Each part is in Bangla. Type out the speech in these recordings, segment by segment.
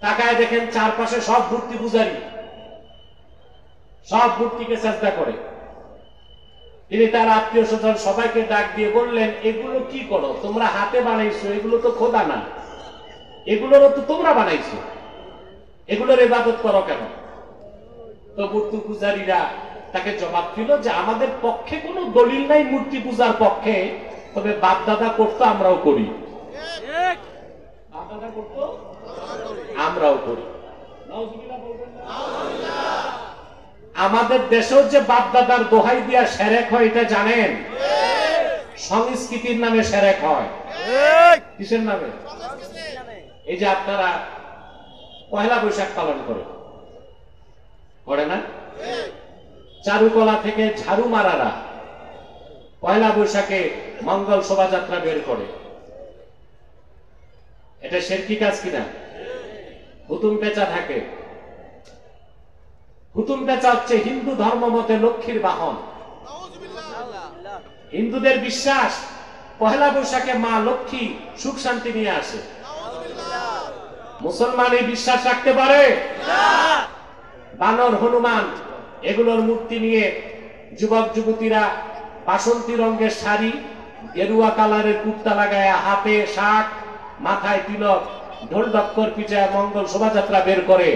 তাকায় দেখেন চারপাশে সব মূর্তি পূজারী, সব মূর্তিকে চেষ্টা করে। তিনি তার আত্মীয় স্বজন সবাইকে ডাক দিয়ে বললেন, এগুলো কি করো তোমরা? হাতে বানাইছো, এগুলো তো খোদা না, এগুলোরও তো তোমরা বানাইছো, এগুলোর ইবাদত করো কেন? তো মূর্তি পূজারীরা তাকে জবাব দিল যে আমাদের পক্ষে কোনো দলিল নাই মূর্তি পূজার পক্ষে, তবে বাপ দাদা করতো আমরাও করি, বাপ দাদা করতো আমরাও করি। আমাদের দেশেও যে বাপ দাদার দোহাই দিয়া সেরেক হয় এটা জানেন? সংস্কৃতির নামে সেরেক হয়। কিসের নামে? এই যে আপনারা পয়লা বৈশাখ পালন করে না? চারুকলা থেকে ঝাড়ু মারারা পয়লা বৈশাখে মঙ্গল শোভাযাত্রা বের করে, এটা শিরকি কাজ কিনা? হুতুম পেঁচা থাকে। হুতুম পেঁচা হচ্ছে হিন্দু ধর্ম মতে লক্ষ্মীর বাহন। হিন্দুদের বিশ্বাস পয়লা বৈশাখে মা লক্ষ্মী সুখ শান্তি নিয়ে আসে। মুসলমান এই বিশ্বাস রাখতে পারে? বানর, হনুমান এগুলোর মূর্তি নিয়ে যুবক যুবতীরা বাসন্তী রঙের শাড়ি, গেরুয়া কালারের কুর্তা লাগায়, হাতে শাক, মাথায় তিলক, ঢোল ডক্কর পিটায় মঙ্গল শোভাযাত্রা বের করে।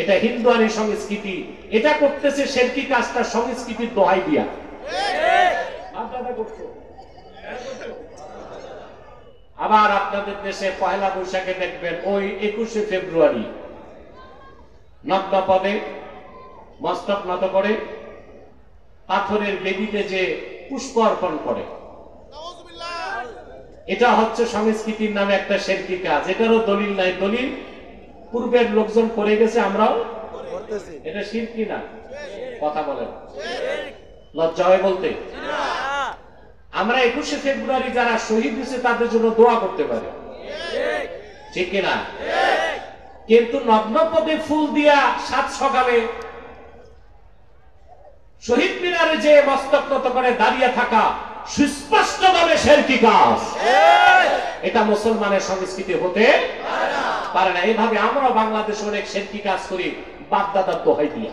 এটা হিন্দুয়ানি সংস্কৃতি। এটা করতেছে শিরকি কাজটা সংস্কৃতির দোহাই দিয়া। আবার আপনাদের দেশে পয়লা বৈশাখে দেখবেন ওই 21শে ফেব্রুয়ারি নগ্ন পদে মস্তক নত করে পাথরের বেদিতে যে পুষ্প অর্পণ করে, এটা হচ্ছে সংস্কৃতির নামে একটা শিরকি কাজ। এটারও দলিল নাই। দলিল পূর্বের লোকজন করে গেছে, আমরাও করতেছি। এটা শিরকি না? কথা বলেন, লজ্জা হয় বলতে? আমরা 21শে ফেব্রুয়ারি যারা শহীদ হয়েছে তাদের জন্য দোয়া করতে পারি, ঠিক কিনা? কিন্তু নগ্ন পদে ফুল দিয়া সাত সকালে শহীদ মিনারে যে মস্তক নত করে দাঁড়িয়ে থাকা সুস্পষ্টভাবে শিরকি কাজ। এটা মুসলমানের সংস্কৃতি হতে পারে না। এইভাবে আমরা বাংলাদেশে অনেক শিরকি কাজ করি বাপ দাদার দোহাই দিয়া,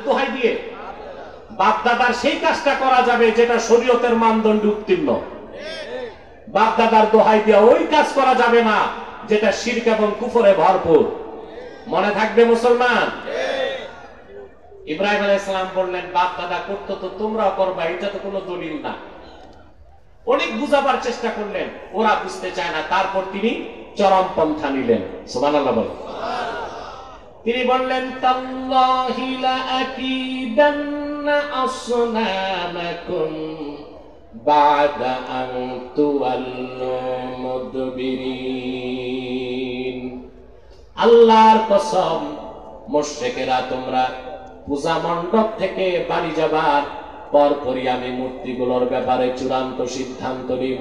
দোহাই দিয়ে। বাপ দাদার সেই কাজটা করা যাবে যেটা শরীয়তের মানদণ্ডে উত্তীর্ণ। বাপ দাদার দোহাই দিয়া ওই কাজ করা যাবে না যেটা শিরক এবং কুফরে ভরপুর। মনে থাকবে মুসলমান। ইব্রাহিম আলাইহিস সালাম বললেন, বাপ দাদা করতো তো তোমরাও করবা, এটা তো কোনো দলিল না। অনেক বুঝাবার চেষ্টা করলেন, ওরা বুঝতে চায় না। তারপর তিনি চরম পন্থা নিলেন। সুবহানাল্লাহ বলেন। তিনি বললেন, তাল্লাহি লা আকিদান্না আসনামাকুম বাদা আন তুওয়াল্লু মুদবিরিন। আল্লাহর কসম, মুশরিকেরা তোমরা পূজা মণ্ডপ থেকে বাড়ি যাবার পরপরই আমি মূর্তিগুলোর ব্যাপারে চূড়ান্ত সিদ্ধান্ত নিব।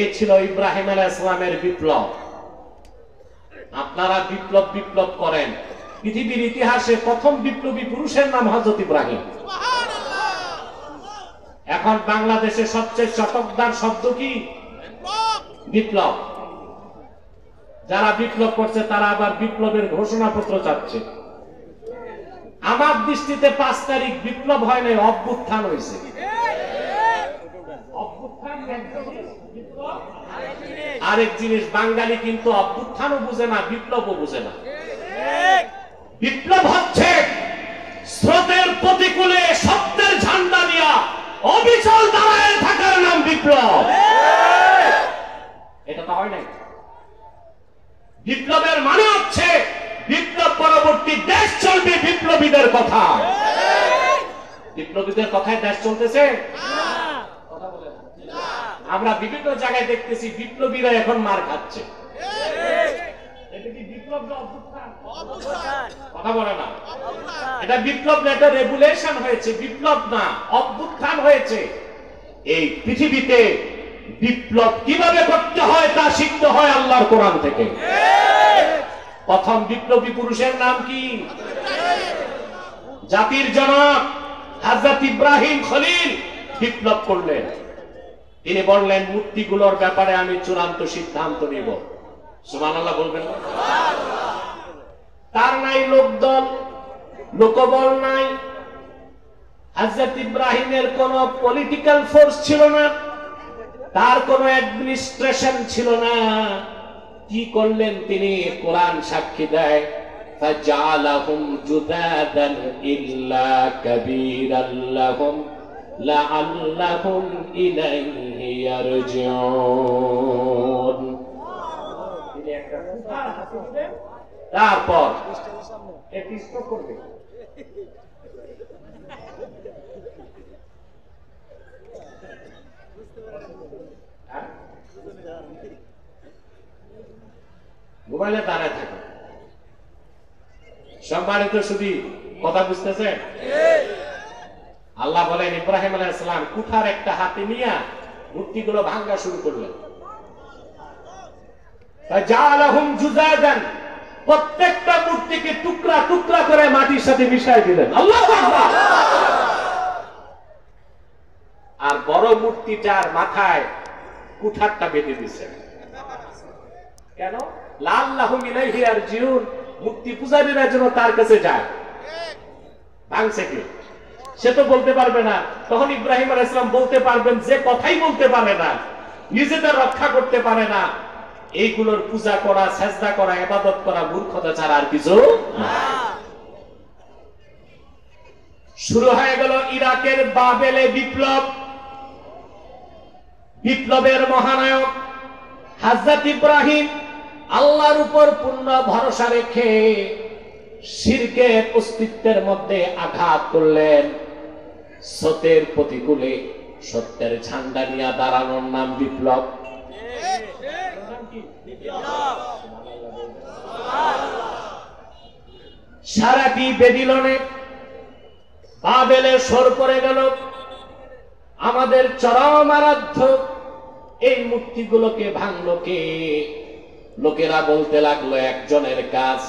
এই ছিল ইব্রাহিম আলাইহিস সালামের বিপ্লব। আপনারা বিপ্লব বিপ্লব করেন, পৃথিবীর ইতিহাসে প্রথম বিপ্লবী পুরুষের নাম হযরত ইব্রাহিম। এখন বাংলাদেশে সবচেয়ে চটকদার শব্দ কি? বিপ্লব। যারা বিপ্লব করছে তারা আবার বিপ্লবের ঘোষণাপত্র চাচ্ছে। আমার দৃষ্টিতে 5 তারিখ বিপ্লব হয় নাই, অভ্যুত্থান হয়েছে। আরেক জিনিস, বাঙালি কিন্তু অভ্যুত্থানও বুঝে না, বিপ্লবও বুঝে না। বিপ্লব হচ্ছে স্রোতের প্রতিকূলে সত্যের ঝান্ডা নিয়ে অবিচল দাঁড়ায় থাকার নাম বিপ্লব। এটা তো হয় নাই। বিপ্লবের মানে হচ্ছে বিপ্লব পরবর্তী দেশ চলবে বিপ্লবীদের কথা। বিপ্লবীদের কথায় দেশ চলতেছে? কথা বলে না। আমরা বিভিন্ন জায়গায় দেখতেছি বিপ্লবীরা এখন মার খাচ্ছে। এটা কি বিপ্লব না অভ্যুত্থান? কথা বলে না। এটা বিপ্লব না, এটা রেগুলেশন হয়েছে, বিপ্লব না অভ্যুত্থান হয়েছে। এই পৃথিবীতে বিপ্লব কিভাবে করতে হয় তা শিখতে হয় আল্লাহর কোরআন থেকে। প্রথম বিপ্লবী পুরুষের নাম কি? জাতির জনক হযরত ইব্রাহিম খলিল বিপ্লব করলেন। তিনি বললেন মূর্তিগুলোর ব্যাপারে আমি চূড়ান্ত সিদ্ধান্ত নিব। সুবহানাল্লাহ বলবেন। তার নাই লোকদল, লোকবল নাই, হযরত ইব্রাহিমের কোন পলিটিক্যাল ফোর্স ছিল না, তার কোন অ্যাডমিনিস্ট্রেশন ছিল না। কি করলেন তিনি? কোরআন সাক্ষী দেয় ফাজআলাহুম জুদাদান ইল্লা কাবীরান লাহুম লাআল্লাহুম ইলাইহি ইয়ারজিউন। তারপর করবে মোবাইলে দাঁড়ায় থাকে। সম্মানিত শুধু কথা বুঝতেছে? আল্লাহ বলেন ইব্রাহিম আলাইহিস সালাম কুঠার একটা হাতে নিয়ে মূর্তিগুলো ভাঙা শুরু করলেন। ফাজআলাহুম জুজাদান, প্রত্যেকটা মূর্তিকে টুকরা টুকরা করে মাটির সাথে মিশাই দিলেন। আল্লাহু আকবার। আর বড় মূর্তিটার মাথায় কুঠারটা বেঁধে দিয়েছেন। কেন? লাআল্লাহুম ইলাইহি ইয়ারজিউন, মূর্তি পূজারীরা যেন তার কাছে যায়। ভাঙছে কি? সে তো বলতে পারবে না। তখন ইব্রাহিম আলাইহিস সালাম বলতে পারবেন, যে কথাই বলতে পারে না, নিজেদের রক্ষা করতে পারে না, এইগুলোর পূজা করা, সেজদা করা, ইবাদত করা মূর্খতা ছাড়া আর কিছু না। শুরু হয়ে গেল ইরাকের বাবেলে বিপ্লব। বিপ্লবের মহানায়ক হযরত ইব্রাহিম আল্লাহর উপর পূর্ণ ভরসা রেখে শিরকের অস্তিত্বের মধ্যে আঘাত করলেন। সত্যের প্রতিকূলে সত্যের ঝান্ডা নিয়ে দাঁড়ানোর নাম বিপ্লব। সারাটি বেবিলনে বাবেলে সর পড়ে গেল। আমাদের চরম আরাধ্য এই মূর্তিগুলোকে ভাঙলো কে? লোকেরা বলতে লাগলো একজনের কাজ।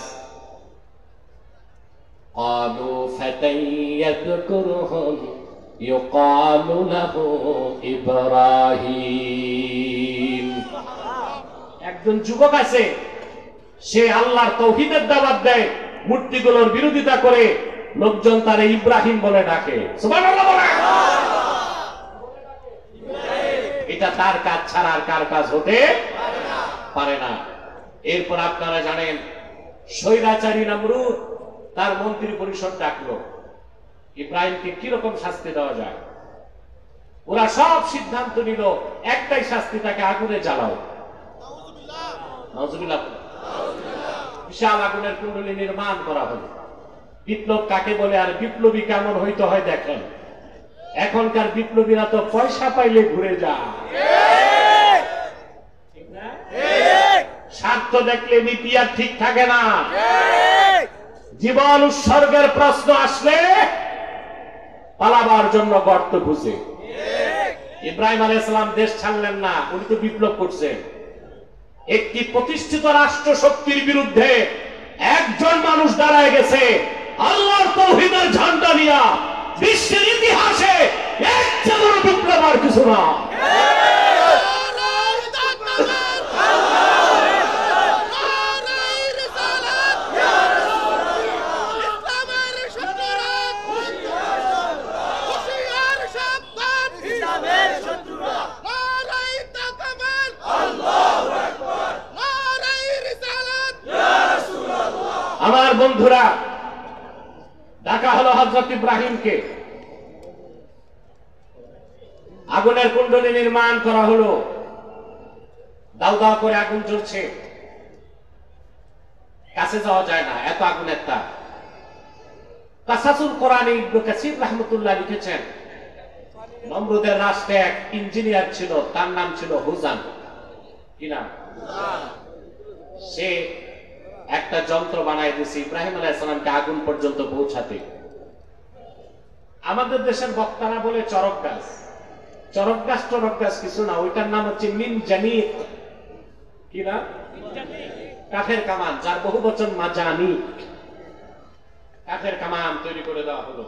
ক্বালু ফাতান ইয়াযকুরুহুম ইউকালু লাহু ইব্রাহিম। একজন যুবক আছে, সে আল্লাহর তাওহীদের দাওয়াত দেয়, মূর্তিগুলোর বিরোধিতা করে, লোকজন তারে ইব্রাহিম বলে ডাকে। সুবহানাল্লাহ বলে। এটা তার কাজ ছাড়া আর কার কাজ হতে পারে না। এরপর আপনারা জানেন স্বৈরাচারী নমরুদ তার মন্ত্রী পরিষদ ডাকলো, ইব্রাহিমকে কিরকম শাস্তি দেওয়া যায়। ওরা সব সিদ্ধান্ত নিল, একটাই শাস্তি, তাকে আগুনে জ্বালাও। নাউজুবিল্লাহ। বিশাল আগুনের কুণ্ডলী নির্মাণ করা হলো। বিপ্লব কাকে বলে আর বিপ্লবী কেমন হইতে হয় দেখেন। এখনকার বিপ্লবীরা তো পয়সা পাইলে ঘুরে যায়, স্বার্থ দেখলে নীতি আর ঠিক থাকে না। জীবন উৎসর্গের প্রশ্ন আসলে পালাবার জন্য গর্ত খুঁজে। ইব্রাহিম আলাইহিস সালাম দেশ ছাড়লেন না, উনি তো বিপ্লব করছেন। একটি প্রতিষ্ঠিত রাষ্ট্র শক্তির বিরুদ্ধে একজন মানুষ দাঁড়ায় গেছে আল্লাহর তাওহীদের ঝান্ডা নিয়ে। বিশ্বের ইতিহাসে এর চেয়ে বড় বিপ্লব আর কিছু না। আমার বন্ধুরা, ডাকা হলো হযরত ইব্রাহিমকে, আগুনের কুণ্ডলী নির্মাণ করা হলো, দাও দাও করে আগুন জ্বলছে, কাছে যাওয়া যায় না, এত আগুনের তাপ। কাসাসুল কোরআনে ইবনে কাসির রাহমাতুল্লাহ লিখেছেন, নমরুদের রাষ্ট্রে এক ইঞ্জিনিয়ার ছিল, তার নাম ছিল হুজাম। কি নাম? সে একটা যন্ত্র বানায় দিয়েছে ইব্রাহিম আলাইহিস সালামকে আগুন পর্যন্ত পৌঁছাতে। আমাদের দেশের বক্তারা বলে চরক গাছ। চরক গাছ কিছু না, ওইটার নাম হচ্ছে মিন জানিক। কি না? কাঠের কামান, যার বহু বচন মাজানিক। কাঠের কামান তৈরি করে দেওয়া হলো,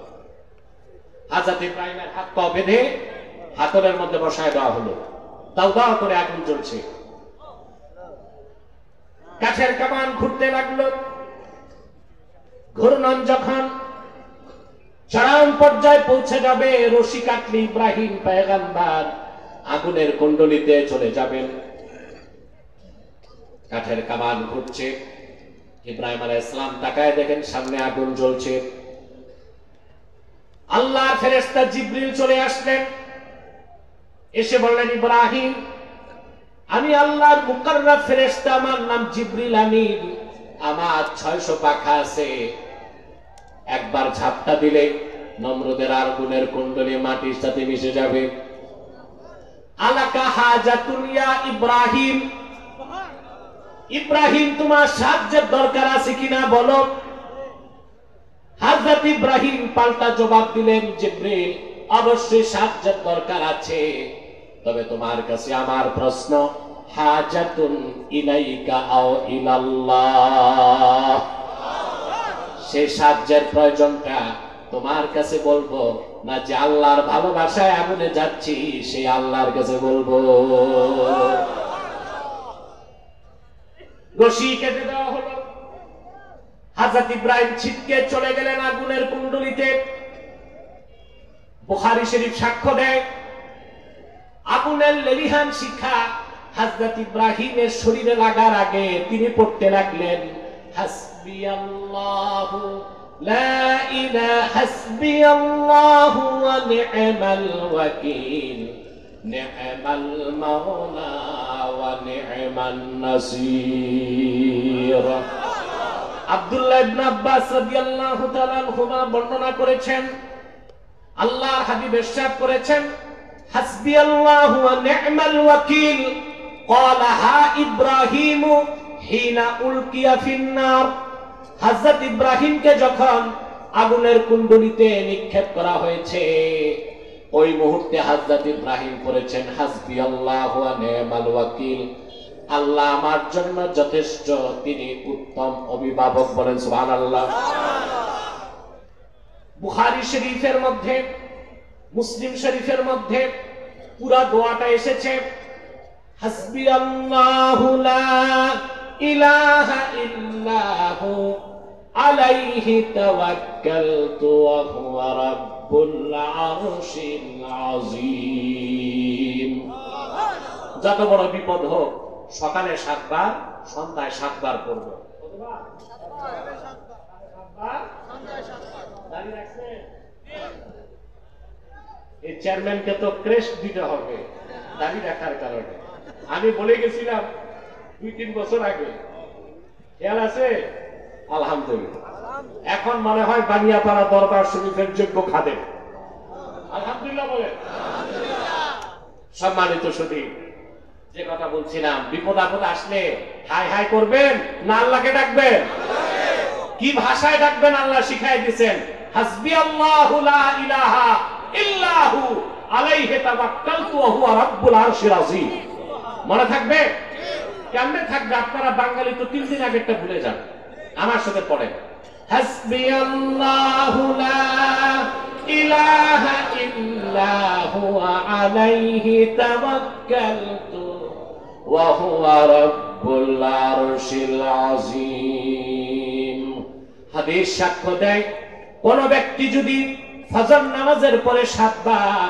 হযরত ইব্রাহিমের হাত পা বেঁধে হাতলের মধ্যে বসায় দেওয়া হলো। দাও দাও করে আগুন জ্বলছে। কাঠের কামান ঘুরতে লাগলো। ঘূর্ণন যখন চরম পর্যায়ে পৌঁছে যাবে, রশি কাটলে ইব্রাহিম পয়গম্বর আগুনের কুণ্ডলিতে চলে যাবেন। কাঠের কামান ঘুরছে, ইব্রাহিম আলাইহিস সালাম তাকায় দেখেন সামনে আগুন জ্বলছে। আল্লাহর ফেরেশতা জিবরিল চলে আসলেন, এসে বললেন, ইব্রাহিম, আমি আল্লাহর মুকাররব ফেরেশতা, আমার নাম জিবরিল আমিন, আমার 600 পাখা আছে, একবার ঝাপটা দিলে নমরুদের আগুনের কুণ্ডলী মাটির সাথে মিশে যাবে। আলাকা হাজাতুন ইয়া ইব্রাহিম, ইব্রাহিম তোমার সাহায্যের দরকার আছে কিনা বলো। হযরত ইব্রাহিম পাল্টা জবাব দিলেন, জিবরিল, অবশ্যই সাহায্যের দরকার আছে, তবে তোমার কাছে আমার প্রশ্ন, হাজাতুন ইলাইকা আও ইলাল্লাহ, সে সাহায্যের প্রয়োজনটা তোমার কাছে বলবো না যে আল্লাহর ভালোবাসায় আগুনে যাচ্ছি সে আল্লাহর কাছে বলবো। রশি কেটে দেওয়া হলো। হযরত ইব্রাহিম ছিটকে চলে গেলেন আগুনের কুণ্ডলিতে। বুখারী শরীফ সাক্ষ্য দেয়, আগুনের লেলিহান শিখা হযরত ইব্রাহিমের শরীরে লাগার আগে তিনি পড়তে লাগলেন, হাসবিয়াল্লাহু লা ইলাহা হাসবিয়াল্লাহু ওয়া নি'মাল ওয়াকিল, নি'মাল মাওলা ওয়া নি'মান নাসির। আব্দুল্লাহ ইবনে আব্বাস রাদিয়াল্লাহু তাআলা আনহুমা বর্ণনা করেছেন, আল্লাহর হাবিব ইরশাদ করেছেন, হাসবিয়াল্লাহু ওয়া নি'মাল ওয়াকিল ক্বালাহা ইব্রাহিম হিনা উলকিয়া ফিন্নার। হযরত ইব্রাহিমকে যখন আগুনের কুণ্ডলিতে নিক্ষেপ করা হয়েছে, ওই মুহূর্তে হযরত ইব্রাহিম পড়েছেন, হাসবিয়াল্লাহু ওয়া নি'মাল ওয়াকিল, আল্লাহ আমার জন্য যথেষ্ট, তিনি উত্তম অভিভাবক। বলেন সুবহানাল্লাহ। বুখারী শরীফের মধ্যে, মুসলিম শরীফের মধ্যে পুরা দোয়াটা এসেছে, হাসবিয়াল্লাহু লা ইলাহা ইল্লাহু আলাইহি তাওয়াক্কালতু ওয়া হুয়া রাব্বুল আরশিল আযীম। যত বড় বিপদ হোক, সকালে 7 বার, সন্ধ্যায় 7 বার পড়বে। এই চেয়ারম্যানকে তো ক্রেস্ট দিতে হবে দাড়ি রাখার কারণে। আমি বলে গেছিলাম 2-3 বছর আগে, খেয়াল আছে? আলহামদুলিল্লাহ, এখন মনে হয় বানিয়াপাড়া দরবার শরীফের যোগ্য খাদেম। আলহামদুলিল্লাহ বলে। সম্মানিত সুধী, যে কথা বলছিলাম, বিপদ আপদ আসলে হাই হাই করবেন না আল্লাহকে ডাকবেন? কি ভাষায় ডাকবেন আল্লাহ শিখাই দিয়েছেন, হাসবিয়াল্লাহু লা ইলাহা ইল্লাহু আলাইহি তাওয়াক্কালতু ওয়া হুয়া রাব্বুল আরশিল আযীম। মনে থাকবে? কেমনে থাকবে? আপনারা বাঙালি তো 3 দিন আগেরটা ভুলে যান। আমার সাথে পড়েন, হাসবিয়াল্লাহু লা ইলাহা ইল্লাহু আলাইহি তাওয়াক্কালতু ওয়া হুয়া রাব্বুল আরশিল আযীম। হাদিস সাক্ষ্য দেয়, কোন ব্যক্তি যদি ফজর নামাজের পরে 7 বার,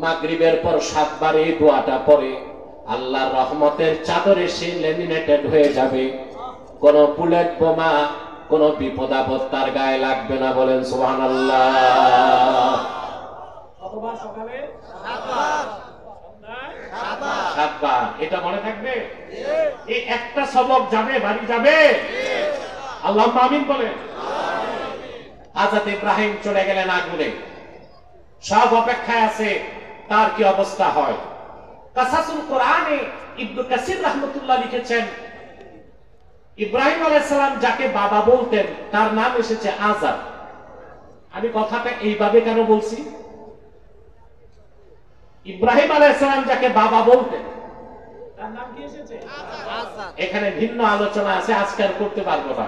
মাগরিবের পর 7 বার এই দোয়াটা পড়ে, আল্লাহর রহমতের চাদরে সে লেমিনেটেড হয়ে যাবে। কোন বুলেট বোমা, কোন বিপদ আপদ তার গায়ে লাগবে না। বলেন সুবহানাল্লাহ। কতবার সকালে? 7 বার। এটা মনে থাকবে? এই একটা সবক যাবে, বাড়ি যাবে। আল্লাহুম্মা আমিন বলেন। হযরত ইব্রাহিম চলে গেলেন আগুনে, সব অপেক্ষায় আছে তার কি অবস্থা হয়। কাসাসুল কোরআনে ইবনে কাসির রাহমাতুল্লাহ লিখেছেন, ইব্রাহিম আলাইহিস সালাম যাকে বাবা বলতেন তার নাম এসেছে আজার। আমি কথাটা এইভাবে কেন বলছি? ইব্রাহিম আলাইহিস সালাম যাকে বাবা বলতেন তার নাম কি এসেছে? আজার। এখানে ভিন্ন আলোচনা আছে, আজকে আর করতে পারবো না,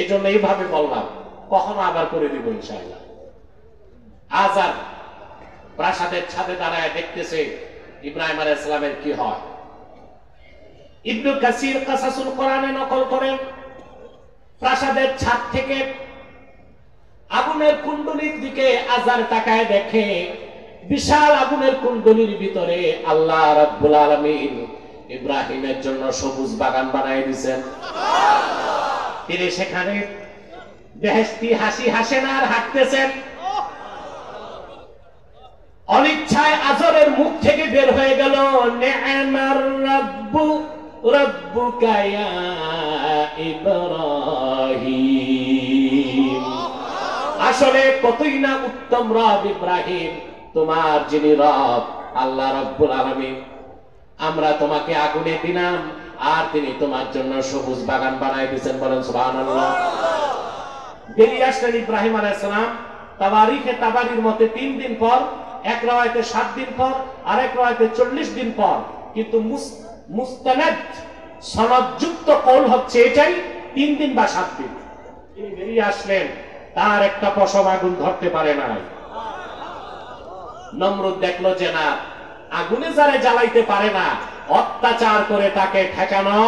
এইজন্য এইভাবে বললাম, কখনো আবার করে দিব ইনশাআল্লাহ। আজার প্রাসাদের ছাদে দাঁড়ায় দেখতেছে ইব্রাহিম আলাইহিস সালামের কি হয়? ইবনে কাসির কাসাসুল কোরআনে নকল করেন, প্রাসাদের ছাদ থেকে আগুনের কুণ্ডলীর দিকে আজার তাকায় দেখে বিশাল আগুনের কুণ্ডলীর ভিতরে আল্লাহ রাব্বুল আলামিন ইব্রাহিমের জন্য সবুজ বাগান বানাই দিয়েছেন। তিনি সেখানে বেহেশতি হাসি হাসেন আর হাঁটতেছেন। অনিচ্ছায় আজরের মুখ থেকে বের হয়ে গেল, নি'মার রাব্বু রাব্বুকা ইয়া ইব্রাহিম। আসলে কতই না উত্তম রব ইব্রাহিম, তোমার যিনি রব আল্লাহ রাব্বুল আলামিন। আমরা তোমাকে আগুনে দিলাম আর তিনি তোমার জন্য সবুজ বাগান বানাই দিয়েছেন। বলেন সুবহানাল্লাহ। বেরিয়ে আসলেন ইব্রাহিম আলাইহিস সালাম। তাবারিখে তাবারির মতে 3 দিন পর, এক রাওয়ায়াতে 7 দিন পর, আর এক রাওয়ায়াতে 40 দিন পর। কিন্তু মুস্তানাদ সনদযুক্ত কওল হচ্ছে এটাই 3 দিন বা 7 দিন। তিনি বেরিয়ে আসলেন, তার একটা পশম আগুন ধরতে পারে নাই। নমরুদ দেখলো যে না, আগুনে যারা জ্বালাইতে পারে না, অত্যাচার করে তাকে ঠেকানো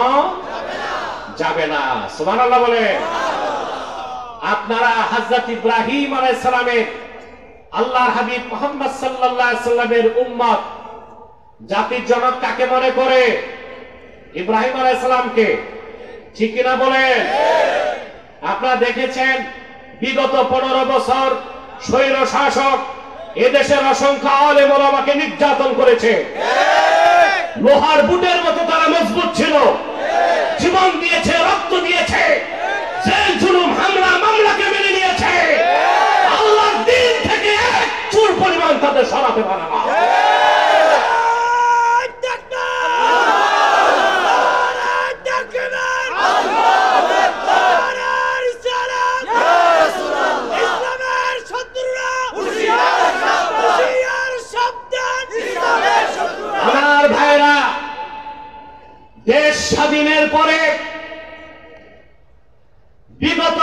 যাবে না। সুবহানাল্লাহ বলে। আপনারা হযরত ইব্রাহিম আলাইহিস সালামের, আল্লাহর হাবিব মুহাম্মদ সাল্লাল্লাহু আলাইহি সাল্লামের উম্মত, জাতির জনক কাকে মনে করে? ইব্রাহিম আলাইহিস সালামকে। ঠিক কিনা বলেন? আপনারা দেখেছেন বিগত 15 বছর স্বৈর শাসক এদেশের অসংখ্য আলেম ওলামাকে নির্যাতন করেছে। লোহার বুটের মতো তারা মজবুত ছিল, জীবন দিয়েছে, রক্ত দিয়েছে, জেল জুলুম হামলা মামলাকে মেনে নিয়েছে। আল্লাহর দ্বীন থেকে এক চুল পরিমাণ তাদের সরাতে পারে না। আমার ভাইরা, দেশ স্বাধীনের পরে বিগত